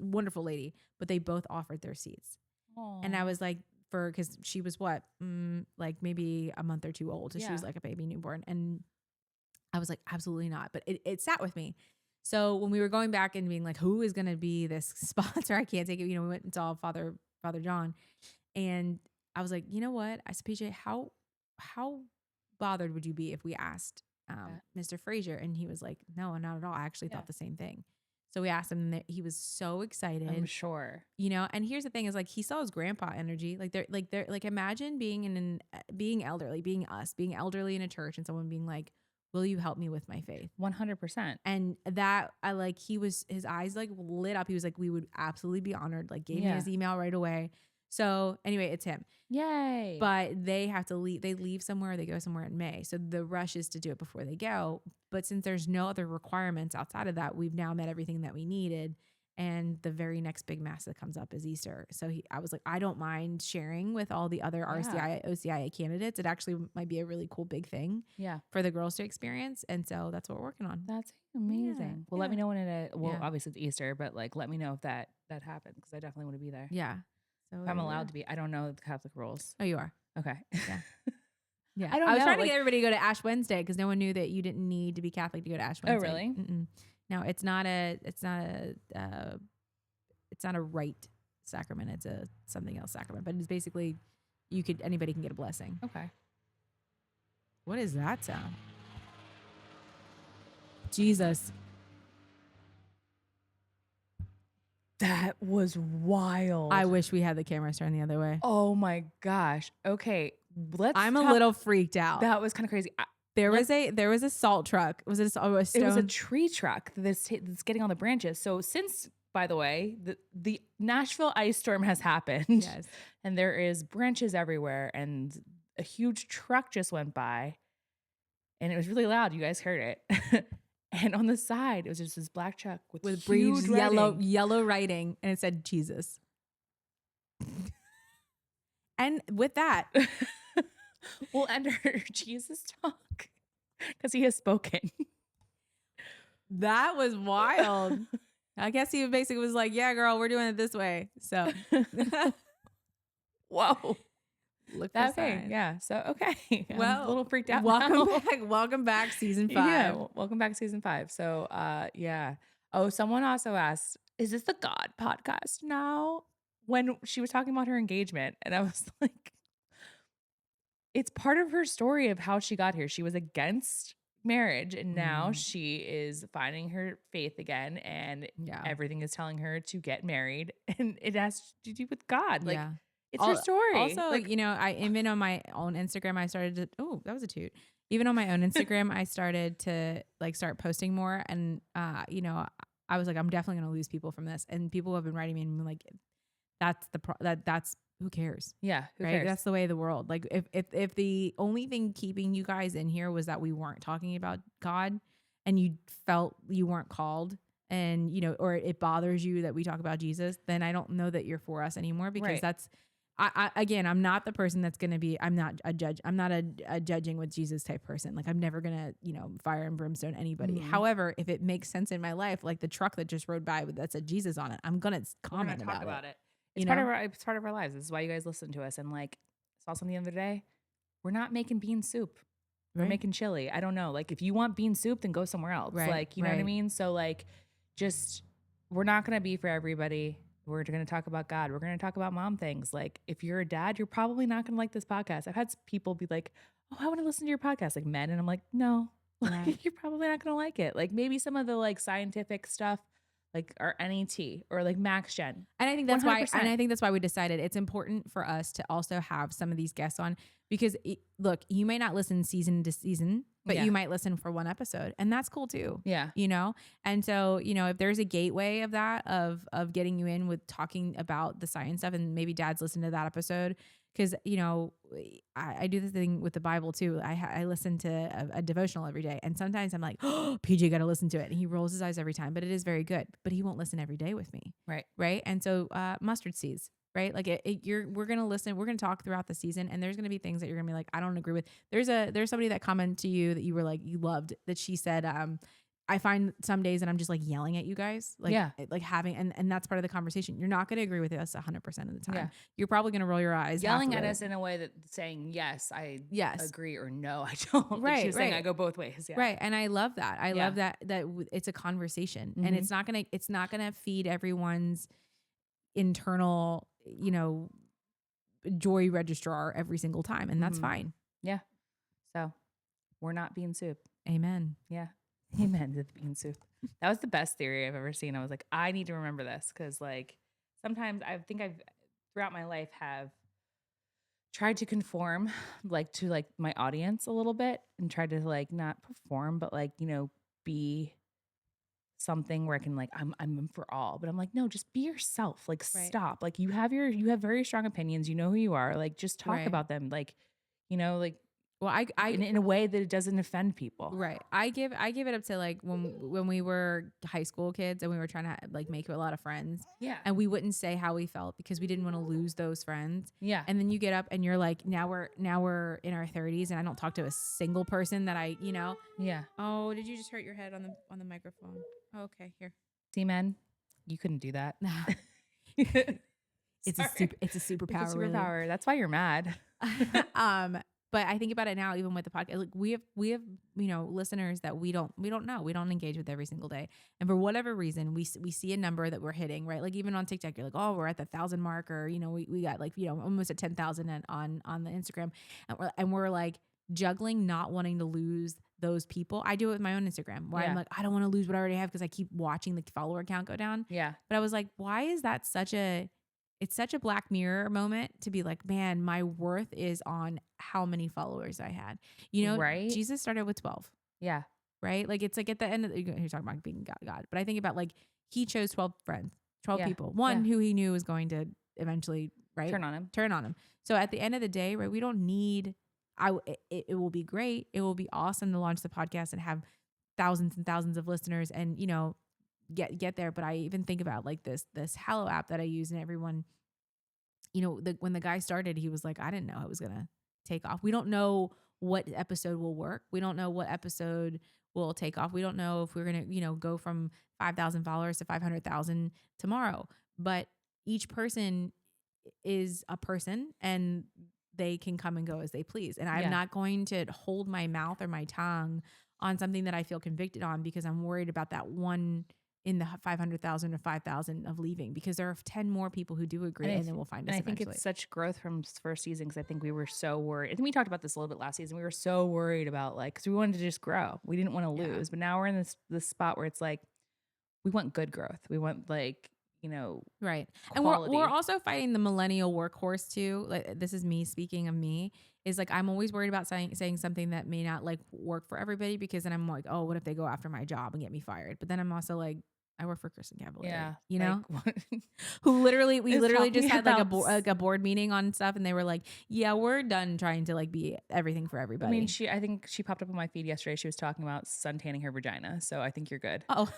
wonderful lady, but they both offered their seats. Aww. And I was like, cause she was like maybe a month or 2 old. So she was like a baby newborn. And I was like, absolutely not. But it sat with me. So when we were going back and being like, who is going to be this sponsor? I can't take it. We went and saw Father John, and I was like, you know what? I said, PJ, how bothered would you be if we asked Mr. Frazier? And he was like, no, not at all. I actually thought the same thing. So we asked him, and he was so excited. I'm sure. And here's the thing is like, he saw his grandpa energy. Like imagine being elderly, being elderly in a church, and someone being like, will you help me with my faith? 100%. And that his eyes like lit up. He was like, we would absolutely be honored. Like gave me his email right away. So anyway, it's him. Yay. But they have to leave. They leave somewhere. They go somewhere in May. So the rush is to do it before they go. But since there's no other requirements outside of that, we've now met everything that we needed. And the very next big mass that comes up is Easter. So I was like, I don't mind sharing with all the other RCIA, OCIA candidates. It actually might be a really cool big thing for the girls to experience. And so that's what we're working on. That's amazing. Well, let me know when obviously it's Easter, but like, let me know if that happens, because I definitely want to be there. Yeah. So if I'm allowed to be. I don't know the Catholic rules. Oh, you are? Okay. Yeah. Yeah. I was trying to get everybody to go to Ash Wednesday because no one knew that you didn't need to be Catholic to go to Ash Wednesday. Oh, really? Mm-mm. No, it's not a rite sacrament. It's a something else sacrament, but it's basically anybody can get a blessing. Okay. What is that sound? Jesus. That was wild. I wish we had the cameras turned the other way. Oh my gosh. Okay. I'm a little freaked out. That was kind of crazy. There was a salt truck. Was it a stone? It was a tree truck that's getting on the branches. So since, by the way, the Nashville ice storm has happened, yes, and there is branches everywhere, and a huge truck just went by, and it was really loud. You guys heard it. And on the side, it was just this black truck with huge yellow writing, and it said Jesus. And with that, we'll enter Jesus talk because he has spoken. That was wild. I guess he basically was like, yeah, girl, we're doing it this way. So, whoa. Look for Okay. signs. Yeah. So, okay. I'm Well, a little freaked out. welcome now. back. Welcome back, season 5. Yeah. Welcome back to season 5. So, yeah. Oh, someone also asked, is this the God podcast now? When she was talking about her engagement. And I was like, it's part of her story of how she got here. She was against marriage and now she is finding her faith again and Yeah. everything is telling her to get married and it has to do with God. Like Yeah. it's her story. Also, like, I even on my own Instagram, I started to, oh, that was a toot. Even on my own Instagram, I started to start posting more. And, I was like, I'm definitely going to lose people from this. And people have been writing me and like, that's that's who cares? yeah, who Right. cares? That's the way of the world. Like if the only thing keeping you guys in here was that we weren't talking about God and you felt you weren't called and, or it bothers you that we talk about Jesus, then I don't know that you're for us anymore because Right. that's, again, I'm not the person that's going to be, I'm not a judge. I'm not a judging with Jesus type person. Like I'm never going to, fire and brimstone anybody. However, if it makes sense in my life, like the truck that just rode by that said Jesus on it, I'm going to comment talk about it. It's it's part of our lives. This is why you guys listen to us. And like saw something the other day. We're not making bean soup. We're Right. making chili. I don't know. Like if you want bean soup, then go somewhere else. Right, Like, you know what I right. mean? So like just we're not gonna be for everybody. We're gonna talk about God. We're gonna talk about mom things. Like if you're a dad, you're probably not gonna like this podcast. I've had people be like, oh, I want to listen to your podcast, like men. And I'm like, no, Right. you're probably not gonna like it. Like maybe some of the like scientific stuff, like our NET or like MaxGen. And I think that's why, 100%. we decided it's important for us to also have some of these guests on because look, you may not listen season to season, but Yeah. you might listen for one episode and that's cool too. Yeah. And so, if there's a gateway of that, of getting you in with talking about the science stuff and maybe dads listen to that episode. Cause I do this thing with the Bible too. I listen to a devotional every day and sometimes I'm like, oh, PJ got to listen to it. And he rolls his eyes every time, but it is very good, but he won't listen every day with me. Right. Right. And so, mustard seeds, right? Like we're going to listen, we're going to talk throughout the season and there's going to be things that you're gonna be like, I don't agree with. There's somebody that commented to you that you were like, you loved that. She said, I find some days that I'm just like yelling at you guys, like, Yeah. like having, and that's part of the conversation. You're not going to agree with us 100% of the time. Yeah. You're probably going to roll your eyes. Yelling half at of us it. in a way that saying, yes, I Yes. agree or no, I don't. Like Right, she was saying right. I go both ways. Yeah. Right. And I love that. I Yeah. love that it's a conversation and Mhm. it's not going to feed everyone's internal, joy registrar every single time. And that's Mhm. fine. Yeah. So we're not bean soup. Amen. Yeah. Amen to the bean soup. That was the best theory I've ever seen. I was like, I need to remember this because like sometimes I think I've throughout my life have tried to conform like to like my audience a little bit and tried to like not perform, but like, be something where I can like I'm for all. But I'm like, no, just be yourself. Like Right. stop. Like you have very strong opinions. You know who you are. Like just talk Right. about them. Like, like Well, I in a way that it doesn't offend people. Right. I give it up to like when we were high school kids and we were trying to like make a lot of friends Yeah. and we wouldn't say how we felt because we didn't want to lose those friends. Yeah. And then you get up and you're like, now we're in our 30s and I don't talk to a single person that Yeah. Oh, did you just hurt your head on the microphone? Oh, okay, here. See, men, you couldn't do that. It's a superpower. It's a Lily. superpower. That's why you're mad. But I think about it now, even with the podcast, like we have, listeners that we don't know, we don't engage with every single day. And for whatever reason, we see a number that we're hitting, right? Like even on TikTok, you're like, oh, we're at the 1,000 mark, or, we got like, almost at 10,000 on the Instagram. And we're like juggling, not wanting to lose those people. I do it with my own Instagram where I'm like, I don't want to lose what I already have because I keep watching the follower count go down. Yeah. But I was like, why is that it's such a Black Mirror moment to be like, man, my worth is on how many followers I had. Right. Jesus started with 12, Yeah. right? Like it's like at the end of you're talking about being God. But I think about like he chose 12 friends, 12 Yeah. people, one who he knew was going to eventually, right? Turn on him. So at the end of the day, right, we don't need, it will be great. It will be awesome to launch the podcast and have thousands and thousands of listeners and, get there. But I even think about like this Hallow app that I use and everyone, when the guy started, he was like, I didn't know it was going to take off. We don't know what episode will work. We don't know what episode will take off. We don't know if we're going to, go from 5,000 followers to 500,000 tomorrow, but each person is a person and they can come and go as they please. And I'm Yeah. not going to hold my mouth or my tongue on something that I feel convicted on because I'm worried about that one in the 500,000 or 5,000 of leaving, because there are 10 more people who do agree, and then we'll find us And I think eventually. it's such growth from first season, because I think we were so worried. I think we talked about this a little bit last season. We were so worried about, like, because we wanted to just grow. We didn't want to Yeah. lose. But now we're in this spot where it's like, we want good growth. We want, like, Right. quality. And we're also fighting the millennial workhorse too. Like, this is me speaking of me, is like, I'm always worried about saying something that may not like work for everybody, because then I'm like, oh, what if they go after my job and get me fired? But then I'm also like, I work for Kristen Cavallari, you know, who literally, we is literally just talking had about like a board meeting on stuff, and they were like, yeah, we're done trying to like be everything for I everybody. mean, I think she popped up on my feed yesterday. She was talking about suntanning her vagina. So I think you're good. Oh,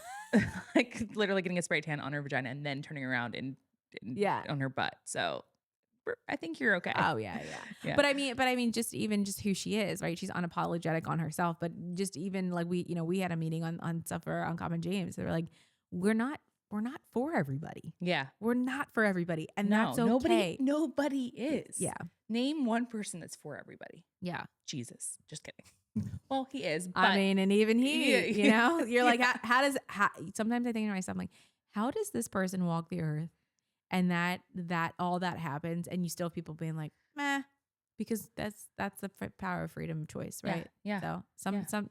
Like, literally getting a spray tan on her vagina and then turning around and Yeah. on her butt. So I think you're okay. oh yeah. Yeah. But I mean, just who she is, right? She's unapologetic on herself, but just even like we had a meeting on stuff for Uncommon James. They were like, we're not for everybody. Yeah. We're not for everybody. And No, that's okay. nobody is. Yeah. Name one person that's for everybody. Yeah. Jesus. Just kidding. Well, he is. But I mean, and even he, Yeah, you know, you're like, how sometimes I think to myself, like, how does this person walk the earth and that all that happens, and you still have people being like, meh, because that's the power of freedom of choice, right? Yeah. So Yeah. some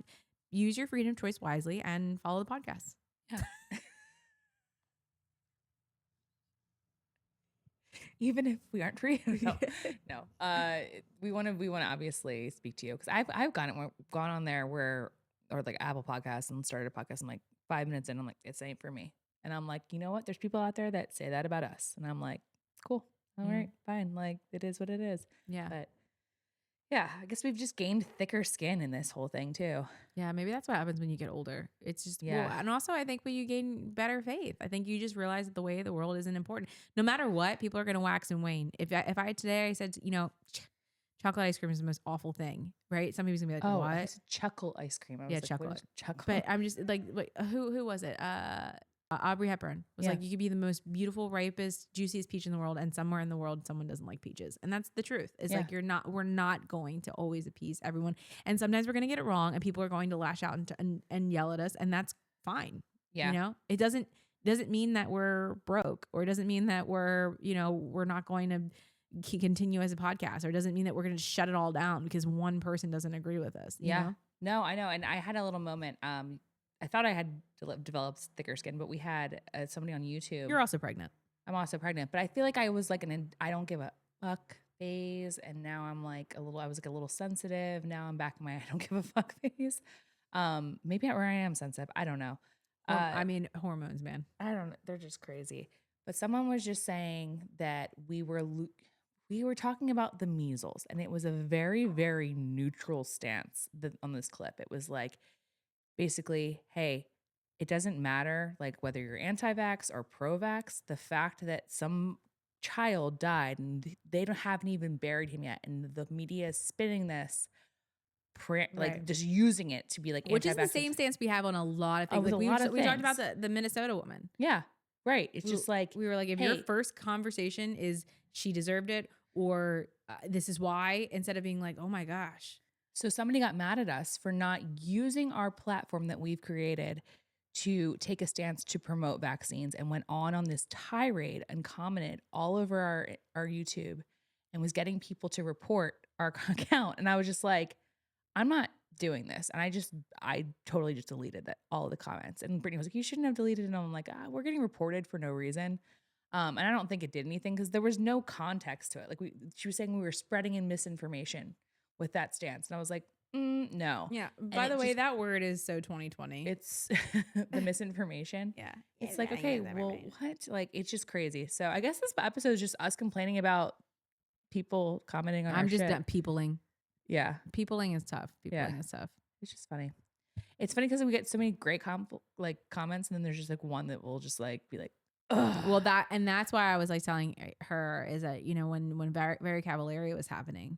use your freedom of choice wisely and follow the podcast. Yeah. Even if we aren't free. No. We want to obviously speak to you, because I've gone on there or like Apple Podcasts, and started a podcast. I'm like 5 minutes in, I'm like, it's ain't for me. And I'm like, you know what? There's people out there that say that about us. And I'm like, cool. All right, fine. Like, it is what it is. Yeah. But yeah, I guess we've just gained thicker skin in this whole thing too. Yeah, maybe that's what happens when you get older. It's just, Yeah. well, and also I think when you gain better faith, I think you just realize that the way of the world isn't important. No matter what, people are going to wax and wane. If I today I said, chocolate ice cream is the most awful thing, right? Some people's gonna be like, Oh, what? it's chuckle ice cream. I was Yeah, like, chocolate. what is chuckle? But I'm just like, wait, who was it? Aubrey Hepburn was Yeah. like, you could be the most beautiful, ripest, juiciest peach in the world, and somewhere in the world someone doesn't like peaches, and that's the truth. It's like we're not going to always appease everyone, and sometimes we're gonna get it wrong, and people are going to lash out and yell at us, and that's fine. Yeah. You know, it doesn't mean that we're broke, or it doesn't mean that we're not going to continue as a podcast, or it doesn't mean that we're going to shut it all down because one person doesn't agree with us. You know? No, I know. And I had a little moment. I thought I had developed thicker skin, but we had somebody on YouTube. You're also pregnant. I'm also pregnant, but I feel like I was like I don't give a fuck phase, and now I'm like I was like a little sensitive. Now I'm back in my I don't give a fuck phase. Maybe where I am sensitive. I don't know. Well, I mean, hormones, man. I don't know. They're just crazy. But someone was just saying that we were talking about the measles, and it was a very, very neutral stance on this clip. It was like, basically, hey, it doesn't matter like whether you're anti-vax or pro-vax. The fact that some child died and they haven't even buried him yet, and the media is spinning this, like just using it to be like, which is the same stance we have on a lot of things. With Like we talked about the Minnesota woman. Yeah, right. It's just like we were like, if your first conversation is she deserved it, or this is why, instead of being like, oh my gosh. So somebody got mad at us for not using our platform that we've created to take a stance to promote vaccines, and went on this tirade and commented all over our YouTube, and was getting people to report our account. And I was just like, I'm not doing this. And I totally just deleted all of the comments. And Brittany was like, you shouldn't have deleted it. And I'm like, we're getting reported for no reason. And I don't think it did anything because there was no context to it. Like she was saying we were spreading in misinformation with that stance. And I was like, no. Yeah. By the way, that word is so 2020. It's the misinformation. Yeah. It's like, okay, well, what? Like, it's just crazy. So I guess this episode is just us complaining about people commenting on our shit. I'm just done peopling. Yeah. Peopling is tough. Peopling is tough. It's just funny. It's funny because we get so many great comments, and then there's just like one that will just like be like, ugh. Well, that's why I was like telling her is that, when Very Cavallari was happening,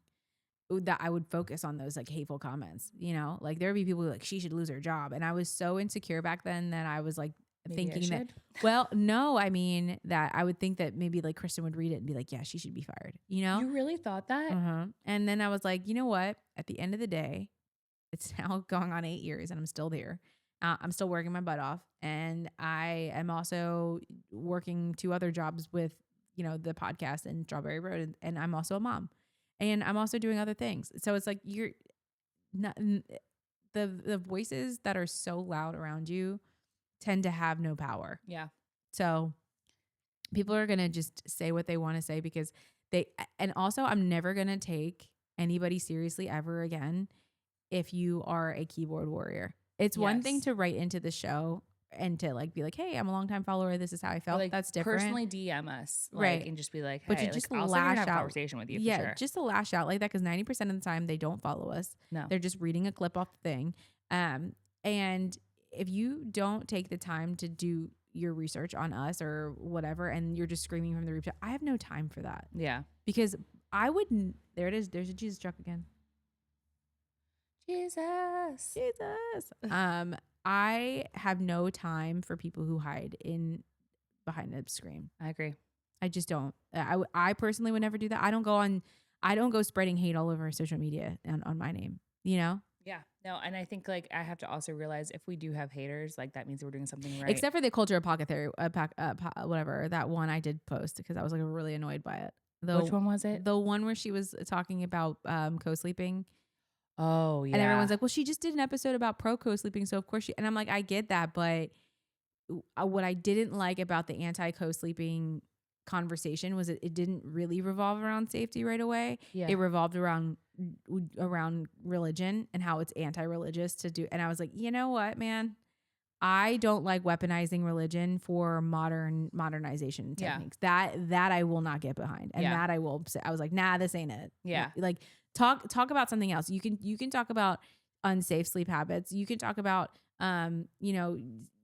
that I would focus on those like hateful comments, like there would be people who like, she should lose her job. And I was so insecure back then that I was like, Maybe I thinking that, should. well, no, I mean that I would think that maybe like Kristen would read it and be like, yeah, she should be fired, you know? You really thought that? Uh-huh. And then I was like, you know what? At the end of the day, it's now going on 8 years and I'm still there. I'm still working my butt off. And I am also working 2 other jobs with, you know, the podcast and Strawberry Road. And I'm also a mom. And I'm also doing other things. So it's like you're not, the voices that are so loud around you tend to have no power. Yeah. So people are going to just say what they want to say because and also I'm never going to take anybody seriously ever again if you are a keyboard warrior. It's one thing Yes. to write into the show and to like be like, hey, I'm a longtime follower. This is how I Or, felt. like, That's different. Personally DM us, like, Right. and just be like, hey, But to like, just I'll sit here and lash have a out. conversation with you. Yeah, for sure. just to lash out like that because 90% of the time they don't follow us. No. They're just reading a clip off the thing. And if you don't take the time to do your research on us or whatever, and you're just screaming from the rooftop, I have no time for that Yeah. because I wouldn't. There it is. There's a Jesus truck again. Jesus. Jesus. I have no time for people who hide behind a screen. I agree. I just don't. I personally would never do that. I don't go spreading hate all over social media on my name, you know? Yeah. No, and I think like I have to also realize if we do have haters, like that means we're doing something right. Except for the culture of pocket theory, whatever, that one I did post because I was like really annoyed by it. Which one was it? The one where she was talking about co-sleeping. Oh, yeah. And everyone's like, well, she just did an episode about pro co-sleeping. So of course and I'm like, I get that. But what I didn't like about the anti co-sleeping conversation was it didn't really revolve around safety right away. Yeah. It revolved around religion and how it's anti-religious to do. And I was like, you know what, man? I don't like weaponizing religion for modernization techniques. That I will not get behind. And that I will say, I was like, nah, this ain't it. Yeah. Like talk about something else. You can talk about unsafe sleep habits. You can talk about you know,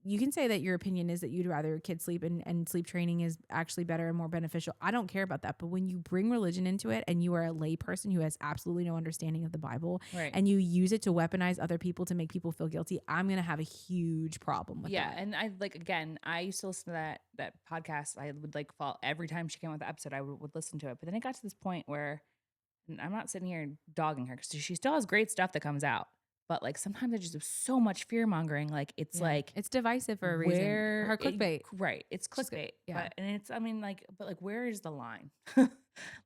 you can say that your opinion is that you'd rather your kids sleep and sleep training is actually better and more beneficial. I don't care about that. But when you bring religion into it and you are a lay person who has absolutely no understanding of the Bible Right. and you use it to weaponize other people to make people feel guilty, I'm going to have a huge problem with that. And I like, again, I used to listen to that podcast. I would like fall every time she came with the episode, I would listen to it. But then it got to this point where, and I'm not sitting here dogging her because she still has great stuff that comes out. But like sometimes there's just so much fear mongering. Like it's like it's divisive for a reason. Her clickbait. Right. It's clickbait. Yeah. But, and it's, I mean, like, but like, where is the line?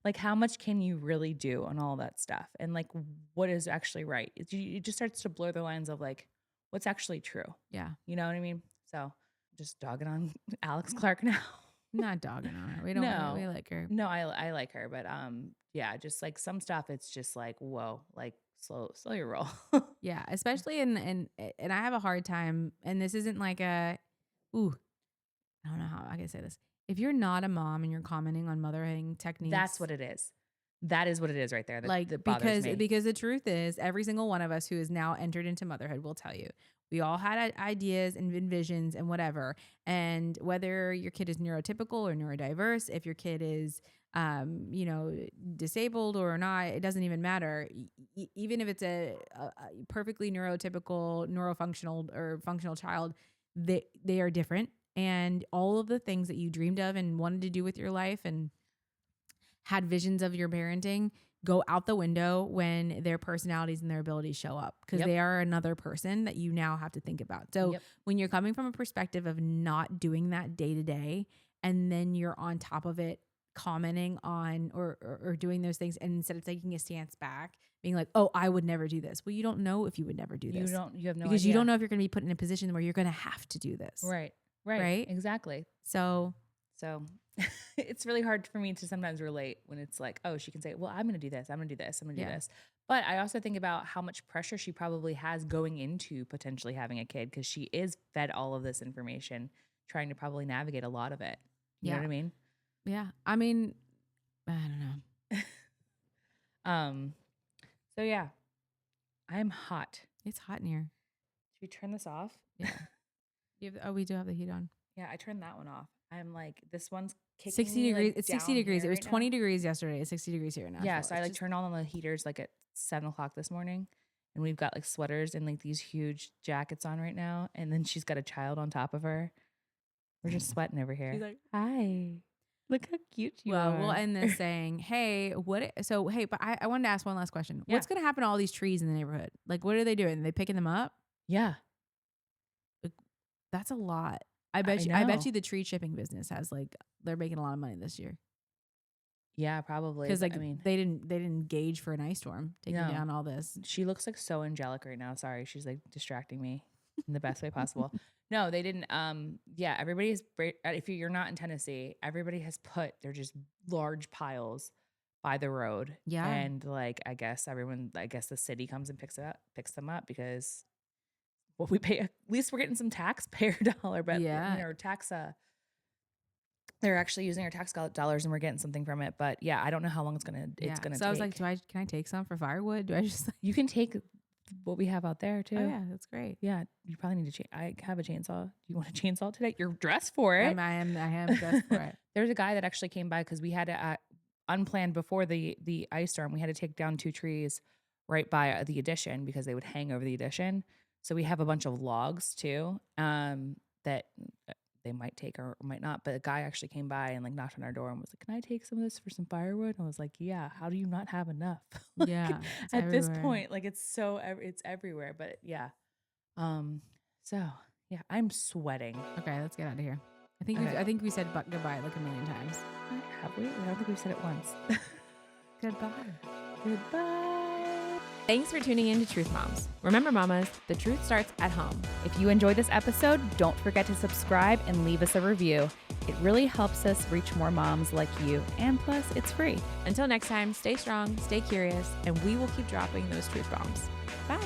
Like, how much can you really do on all that stuff? And like, what is actually right? It just starts to blur the lines of like, what's actually true. Yeah. You know what I mean? So just dogging on Alex Clark now. I'm not dogging on her. We don't. No. We like her. No, I like her, but yeah, just like some stuff, it's just like, whoa, like slow your roll. Yeah, especially and I have a hard time, and this isn't like I don't know how I can say this. If you're not a mom and you're commenting on mothering techniques, That's what it is. That is what it is right there. That because me. because the truth is, every single one of us who is now entered into motherhood will tell you we all had ideas and visions and whatever. And whether your kid is neurotypical or neurodiverse, if your kid is you know, disabled or not, it doesn't even matter. Even if it's a perfectly neurotypical, neurofunctional or functional child, they are different. And all of the things that you dreamed of and wanted to do with your life and had visions of your parenting go out the window when their personalities and their abilities show up because they are another person that you now have to think about. So when you're coming from a perspective of not doing that day to day, and then you're on top of it commenting on or doing those things, and instead of taking a stance back, being like, oh, I would never do this. Well, you don't know if you would never do this. You have no because idea. you don't know if you're going to be put in a position where you're going to have to do this. Right. Exactly. So it's really hard for me to sometimes relate when it's like, oh, she can say, well, I'm going to do this. I'm going to do this. I'm going to do this. But I also think about how much pressure she probably has going into potentially having a kid because she is fed all of this information, trying to probably navigate a lot of it. You know what I mean? Yeah. I mean, I don't know. So yeah, I'm hot. It's hot in here. Should we turn this off? Yeah. We do have the heat on. Yeah, I turned that one off. I'm like, this one's kicking 60 me, degrees. like, It's down 60 degrees. It here was right 20 now. degrees yesterday. It's 60 degrees here now. Yeah, so I like turned on the heaters like at 7:00 this morning, and we've got like sweaters and like these huge jackets on right now. And then she's got a child on top of her, We're just sweating over here. She's like, hi. Look how cute you well, are. we'll end this saying, hey, but I wanted to ask one last question. Yeah. What's going to happen to all these trees in the neighborhood? Like, what are they doing? Are they picking them up? Yeah. That's a lot. I I bet know. you the tree chipping business has like, they're making a lot of money this year. Yeah, probably. Because like I mean, they didn't gauge for an ice storm taking No. down all this. she looks like so angelic right now. Sorry, she's like distracting me in the best way possible. No, they didn't. Yeah, everybody's. If you're not in Tennessee, everybody has put they're just large piles by the road. Yeah. and like I guess the city comes and picks them up because what we pay. At least we're getting some taxpayer dollar, but Yeah. tax. They're actually using our tax dollars and we're getting something from it. But yeah, I don't know how long it's gonna So take. I was like, can I take some for firewood? Do I just like, You can take what we have out there too. oh yeah, that's great. Yeah, you probably need to. I have a chainsaw. Do you want a chainsaw today? You're dressed for it. I am dressed for it. There's a guy that actually came by because we had to unplanned before the ice storm. We had to take down 2 trees right by the addition because they would hang over the addition. So we have a bunch of logs too that they might take or might not. But a guy actually came by and like knocked on our door and was like, "Can I take some of this for some firewood?" And I was like, "Yeah. How do you not have enough?" Like, Yeah, it's at this everywhere. point, like it's everywhere. But yeah, so yeah, I'm sweating. Okay, let's get out of here. Okay. I think we said goodbye like a million times. Have we? I don't think we've said it once. Goodbye. Goodbye. Thanks for tuning in to Truth Moms. Remember, mamas, the truth starts at home. If you enjoyed this episode, don't forget to subscribe and leave us a review. It really helps us reach more moms like you, and plus, it's free. Until next time, stay strong, stay curious, and we will keep dropping those truth bombs. Bye.